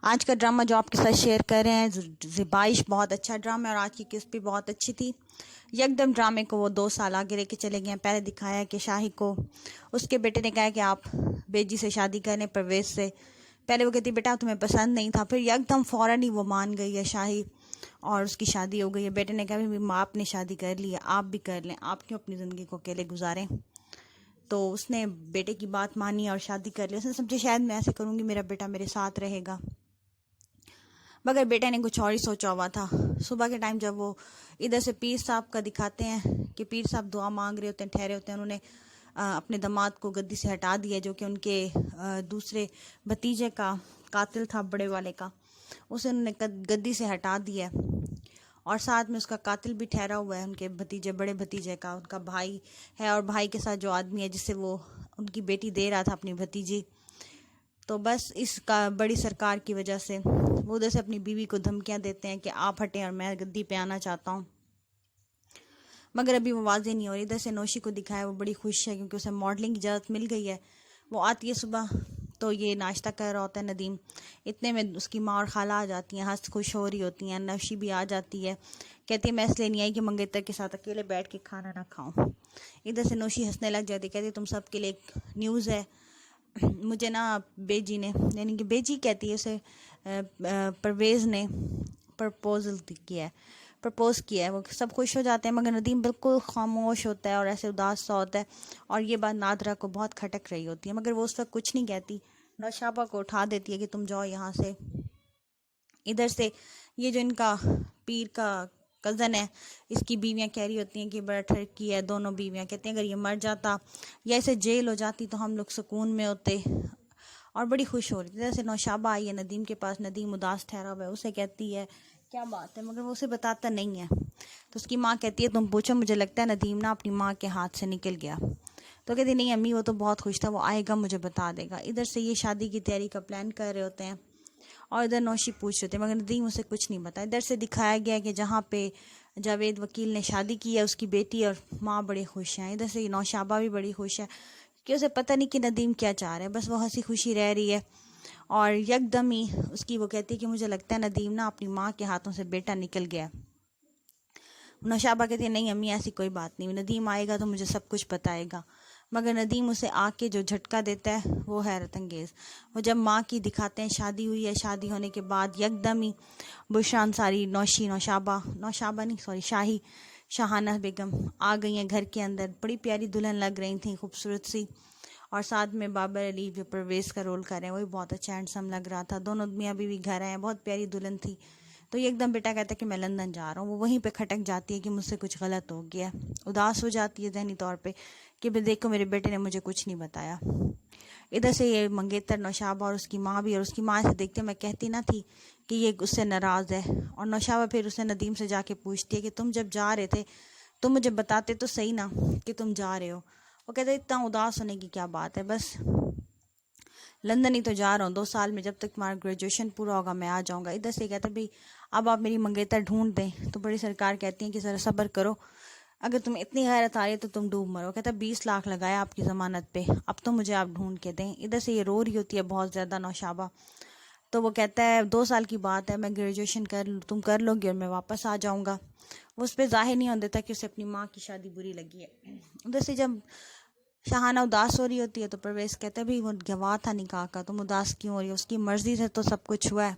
آج کا ڈرامہ جو آپ کے ساتھ شیئر کر رہے ہیں زبائش بہت اچھا ڈرامہ ہے اور آج کی قسط بھی بہت اچھی تھی۔ یکدم ڈرامے کو وہ 2 سال آگے لے کے چلے گئے ہیں۔ پہلے دکھایا کہ شاہی کو اس کے بیٹے نے کہا کہ آپ بیجی سے شادی کریں، پرویز سے۔ پہلے وہ کہتی بیٹا تمہیں پسند نہیں تھا، پھر یکدم فوراً ہی وہ مان گئی ہے شاہی اور اس کی شادی ہو گئی ہے۔ بیٹے نے کہا بھی آپ نے شادی کر لی ہے، آپ بھی کر لیں، آپ کیوں اپنی زندگی کو اکیلے گزاریں۔ تو اس نے بیٹے کی بات مانی اور شادی کر لی۔ اس نے سمجھے شاید میں ایسے کروں گی میرا بیٹا میرے ساتھ رہے گا، مگر بیٹے نے کچھ اور ہی سوچا ہوا تھا۔ صبح کے ٹائم جب وہ ادھر سے پیر صاحب کا دکھاتے ہیں کہ پیر صاحب دعا مانگ رہے ہوتے ہیں، ٹھہرے ہوتے ہیں، انہوں نے اپنے داماد کو گدی سے ہٹا دیا جو کہ ان کے دوسرے بھتیجے کا قاتل تھا، بڑے والے کا، اسے انہوں نے گدی سے ہٹا دیا اور ساتھ میں اس کا قاتل بھی ٹھہرا ہوا ہے، ان کے بھتیجے، بڑے بھتیجے کا، ان کا بھائی ہے، اور بھائی کے ساتھ جو آدمی ہے جس سے وہ ان کی بیٹی دے رہا تھا اپنی بھتیجی۔ تو بس اس کا بڑی سرکار کی وجہ سے وہ ادھر سے اپنی بیوی کو دھمکیاں دیتے ہیں کہ آپ ہٹیں اور میں گدی پہ آنا چاہتا ہوں، مگر ابھی وہ واضح نہیں ہو رہی۔ ادھر سے نوشی کو دکھایا، وہ بڑی خوش ہے کیونکہ اسے ماڈلنگ کی اجازت مل گئی ہے۔ وہ آتی ہے صبح تو یہ ناشتہ کر رہا ہوتا ہے ندیم، اتنے میں اس کی ماں اور خالہ آ جاتی ہیں، ہنس خوش ہو رہی ہوتی ہیں۔ نوشی بھی آ جاتی ہے، کہتی ہے میں اس لیے نہیں آئی کہ منگیتر کے ساتھ اکیلے بیٹھ کے کھانا نہ کھاؤں۔ ادھر سے نوشی ہنسنے لگ جاتی، کہتی تم سب کے لیے ایک نیوز ہے، مجھے نا بیجی نے، یعنی کہ بیجی کہتی ہے اسے، پرویز نے پرپوز کیا ہے۔ وہ سب خوش ہو جاتے ہیں مگر ندیم بالکل خاموش ہوتا ہے اور ایسے اداس سا ہوتا ہے، اور یہ بات نادرہ کو بہت کھٹک رہی ہوتی ہے، مگر وہ اس وقت کچھ نہیں کہتی۔ نوشابہ کو اٹھا دیتی ہے کہ تم جاؤ یہاں سے۔ ادھر سے یہ جو ان کا پیر کا کزن ہے، اس کی بیویاں کہہ رہی ہوتی ہیں کہ بڑا ٹھرکی ہے، دونوں بیویاں کہتی ہیں اگر یہ مر جاتا یا اسے جیل ہو جاتی تو ہم لوگ سکون میں ہوتے، اور بڑی خوش ہو رہی تھی۔ جیسے نوشابہ آئی ہے ندیم کے پاس، ندیم اداس ٹھہرا ہوا ہے، اسے کہتی ہے کیا بات ہے، مگر وہ اسے بتاتا نہیں ہے۔ تو اس کی ماں کہتی ہے تم پوچھو، مجھے لگتا ہے ندیم نا اپنی ماں کے ہاتھ سے نکل گیا۔ تو کہتی نہیں امی، وہ تو بہت خوش تھا، وہ آئے گا مجھے بتا دے گا۔ ادھر سے یہ شادی کی تیاری کا پلان کر رہے ہوتے ہیں اور ادھر نوشی پوچھ رہے تھے مگر ندیم اسے کچھ نہیں بتا۔ ادھر سے دکھایا گیا کہ جہاں پہ جاوید وکیل نے شادی کی ہے، اس کی بیٹی اور ماں بڑے خوش ہیں۔ ادھر سے نوشابہ بھی بڑی خوش ہے کہ اسے پتہ نہیں کہ ندیم کیا چاہ رہا ہے، بس وہ ہنسی خوشی رہ رہی ہے، اور یکدم ہی اس کی وہ کہتی ہے کہ مجھے لگتا ہے ندیم نا اپنی ماں کے ہاتھوں سے بیٹا نکل گیا۔ نوشابہ کہتی ہے نہیں امی، ایسی کوئی بات نہیں، ندیم آئے گا تو مجھے سب کچھ بتائے گا، مگر ندیم اسے آ کے جو جھٹکا دیتا ہے وہ حیرت انگیز۔ وہ جب ماں کی دکھاتے ہیں شادی ہوئی ہے، شادی ہونے کے بعد یکدم ہی بشرا انصاری، شاہی، شاہانہ بیگم آ گئی ہیں گھر کے اندر، بڑی پیاری دلہن لگ رہی تھیں، خوبصورت سی، اور ساتھ میں بابر علی جو پرویز کا رول کر رہے ہیں وہ بھی بہت اچھا ہینڈسم لگ رہا تھا۔ دونوں میاں بیوی گھر آئے ہیں، بہت پیاری دلہن تھی۔ تو یہ ایک دم بیٹا کہتا ہے کہ میں لندن جا رہا ہوں، وہ وہیں پہ کھٹک جاتی ہے کہ مجھ سے کچھ غلط ہو گیا، اداس ہو جاتی ہے ذہنی طور پہ کہ دیکھو میرے بیٹے نے مجھے کچھ نہیں بتایا۔ ادھر سے یہ منگیتر، نوشابہ اور اس کی ماں بھی، اور اس کی ماں سے دیکھتے میں کہتی نہ تھی کہ یہ اس سے ناراض ہے، اور نوشابہ پھر اسے ندیم سے جا کے پوچھتی ہے کہ تم جب جا رہے تھے تم مجھے بتاتے تو صحیح نا کہ تم جا رہے ہو۔ وہ کہتے اتنا اداس ہونے کی کیا بات ہے، بس لندن ہی تو جا رہا ہوں، 2 سال میں جب تک تمہارا گریجویشن پورا ہوگا میں آ جاؤں گا۔ ادھر سے کہتے بھائی اب آپ میری منگیتر ڈھونڈ دیں، تو بڑی سرکار کہتی ہیں کہ ذرا صبر کرو، اگر تم اتنی غیرت آ رہی ہے تو تم ڈوب مرو۔ کہتا 20 لاکھ لگایا آپ کی ضمانت پہ، اب تو مجھے آپ ڈھونڈ کے دیں۔ ادھر سے یہ رو رہی ہوتی ہے بہت زیادہ نوشابہ، تو وہ کہتا ہے 2 سال کی بات ہے، میں گریجویشن تم کر لو گی اور میں واپس آ جاؤں گا۔ وہ اس پہ ظاہر نہیں ہونے دیتا کہ اسے اپنی ماں کی شادی بری لگی ہے۔ ادھر سے جب شاہانہ اداس ہو رہی ہوتی ہے تو پرویز کہتا ہے بھائی وہ گواہ تھا نکاح کا، تم اداس کیوں ہو رہی ہے، اس کی مرضی سے تو سب کچھ ہوا ہے۔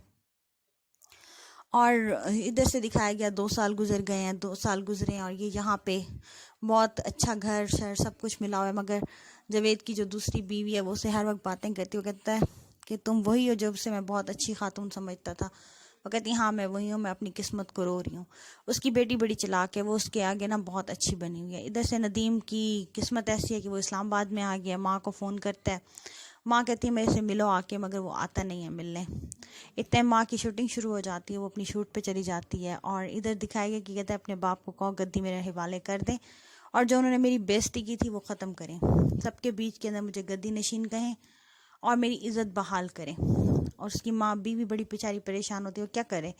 اور ادھر سے دکھایا گیا 2 سال گزر گئے ہیں، 2 سال گزرے ہیں، اور یہ یہاں پہ بہت اچھا گھر شہر سب کچھ ملا ہوا ہے، مگر جاوید کی جو دوسری بیوی ہے وہ اسے ہر وقت باتیں کرتی ہے۔ وہ کہتا ہے کہ تم وہی ہو جو اسے میں بہت اچھی خاتون سمجھتا تھا۔ وہ کہتی ہاں میں وہی ہوں، میں اپنی قسمت کو رو رہی ہوں۔ اس کی بیٹی بڑی چلاک ہے، وہ اس کے آگے نا بہت اچھی بنی ہوئی ہے۔ ادھر سے ندیم کی قسمت ایسی ہے کہ وہ اسلام آباد میں آ گیا، ماں کو فون کرتا ہے، ماں کہتی ہے میرے سے ملو آ کے، مگر وہ آتا نہیں ہے ملنے۔ اتنے ماں کی شوٹنگ شروع ہو جاتی ہے، وہ اپنی شوٹ پہ چلی جاتی ہے، اور ادھر دکھایا گیا کہ کہتا ہے اپنے باپ کو کہو گدی میرے حوالے کر دیں، اور جو انہوں نے میری بےزتی کی تھی وہ ختم کریں، سب کے بیچ کے اندر مجھے گدی نشین کہیں اور میری عزت بحال کریں۔ اور اس کی ماں بیوی بڑی بیچاری پریشان ہوتی ہے، وہ کیا کرے۔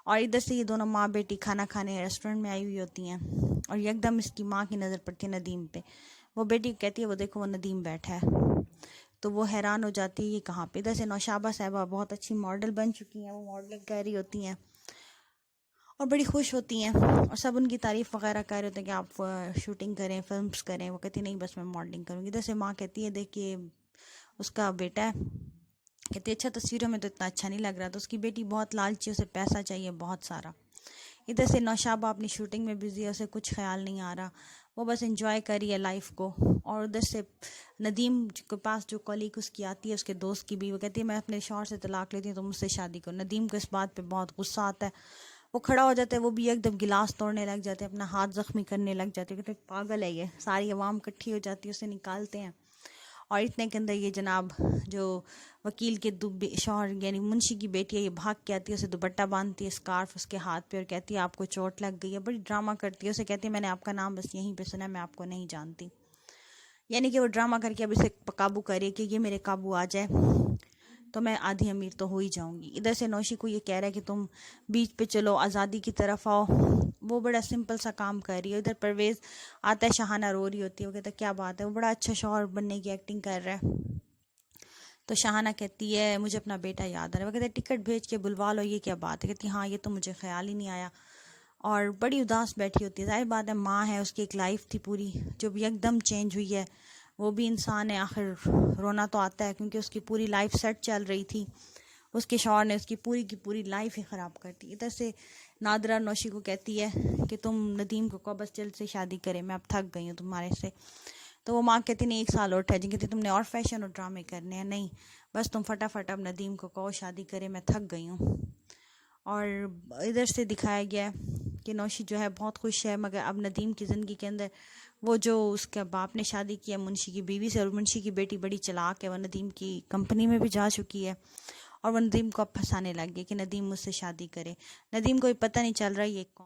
اور ادھر سے یہ دونوں ماں بیٹی کھانا کھانے ریسٹورنٹ میں آئی ہوئی ہوتی ہیں، اور یکدم اس کی ماں کی نظر پڑتی ہے ندیم پہ۔ وہ بیٹی کہتی ہے وہ دیکھو وہ ندیم بیٹھا ہے۔ تو وہ حیران ہو جاتی ہے یہ کہاں پہ. ادھر سے نوشابہ صاحبہ بہت اچھی ماڈل بن چکی ہیں, وہ ماڈلنگ کر رہی ہوتی ہیں اور بڑی خوش ہوتی ہیں, اور سب ان کی تعریف وغیرہ کر رہے ہوتے ہیں کہ آپ شوٹنگ کریں, فلمز کریں. وہ کہتی نہیں بس میں ماڈلنگ کروں گی. ادھر سے ماں کہتی ہے دیکھیے اس کا بیٹا ہے, کہتی ہے اچھا تصویروں میں تو اتنا اچھا نہیں لگ رہا. تو اس کی بیٹی بہت لالچی, اسے پیسہ چاہیے بہت سارا. ادھر سے نوشابہ اپنی شوٹنگ میں بزی ہے, اسے کچھ خیال نہیں آ رہا, وہ بس انجوائے کر رہی ہے لائف کو. اور ادھر سے ندیم کے پاس جو کولیگ اس کی آتی ہے, اس کے دوست کی بھی, وہ کہتی ہے میں اپنے شوہر سے طلاق لیتی ہوں تو مجھ سے شادی کرو. ندیم کو اس بات پہ بہت غصہ آتا ہے, وہ کھڑا ہو جاتا ہے, وہ بھی ایک دم گلاس توڑنے لگ جاتے ہیں, اپنا ہاتھ زخمی کرنے لگ جاتے ہیں. کہتے ہیں پاگل ہے یہ. ساری عوام اکٹھی ہو جاتی ہے, اسے نکالتے ہیں. اور اتنے کے اندر یہ جناب جو وکیل کے شوہر یعنی منشی کی بیٹی ہے, یہ بھاگ کے آتی ہے, اسے دوپٹہ باندھتی ہے, اسکارف اس کے ہاتھ پہ, اور کہتی ہے آپ کو چوٹ لگ گئی ہے. بڑی ڈرامہ کرتی ہے, اسے کہتی ہے میں نے آپ کا نام بس یہیں پہ سنا, میں آپ کو نہیں جانتی. یعنی کہ وہ ڈرامہ کر کے اب اسے قابو کرے کہ یہ میرے قابو آ جائے تو میں آدھی امیر تو ہو ہی جاؤں گی. ادھر سے نوشی کو یہ کہہ رہا ہے کہ تم بیچ پہ چلو, آزادی کی طرف آؤ. وہ بڑا سمپل سا کام کر رہی ہے. ادھر پرویز آتا ہے, شہانہ رو رہی ہوتی ہے, وہ کہتا ہے کیا بات ہے, وہ بڑا اچھا شوہر بننے کی ایکٹنگ کر رہا ہے. تو شہانہ کہتی ہے مجھے اپنا بیٹا یاد آ رہا ہے. وہ کہتے ہیں ٹکٹ بھیج کے بلوا لو, یہ کیا بات ہے. کہتی ہاں یہ تو مجھے خیال ہی نہیں آیا. اور بڑی اداس بیٹھی ہوتی ہے. ظاہر بات ہے ماں ہے, اس کی ایک لائف تھی پوری جو بھی ایک دم چینج ہوئی ہے. وہ بھی انسان ہے, آخر رونا تو آتا ہے کیونکہ اس کی پوری لائف سیٹ چل رہی تھی. اس کے شوہر نے اس کی پوری لائف ہی خراب کر دی. ادھر سے نادرہ نوشی کو کہتی ہے کہ تم ندیم کو کہو بس جلد سے شادی کرے, میں اب تھک گئی ہوں تمہارے سے. تو وہ ماں کہتی نہیں 1 سال اور ٹھہر جائیں. کہتی تم نے اور فیشن اور ڈرامے کرنے ہیں, نہیں بس تم فٹافٹ اب ندیم کو کہو شادی کرے, میں تھک گئی ہوں. اور ادھر سے دکھایا گیا کہ نوشی جو ہے بہت خوش ہے, مگر اب ندیم کی زندگی کے اندر وہ جو اس کے باپ نے شادی کیا منشی کی بیوی سے, اور منشی کی بیٹی بڑی چلاک ہے, وہ ندیم کی کمپنی میں بھی جا چکی ہے, اور وہ ندیم کو اب پھنسانے لگ گئی کہ ندیم مجھ سے شادی کرے. ندیم کو پتہ نہیں چل رہا یہ کون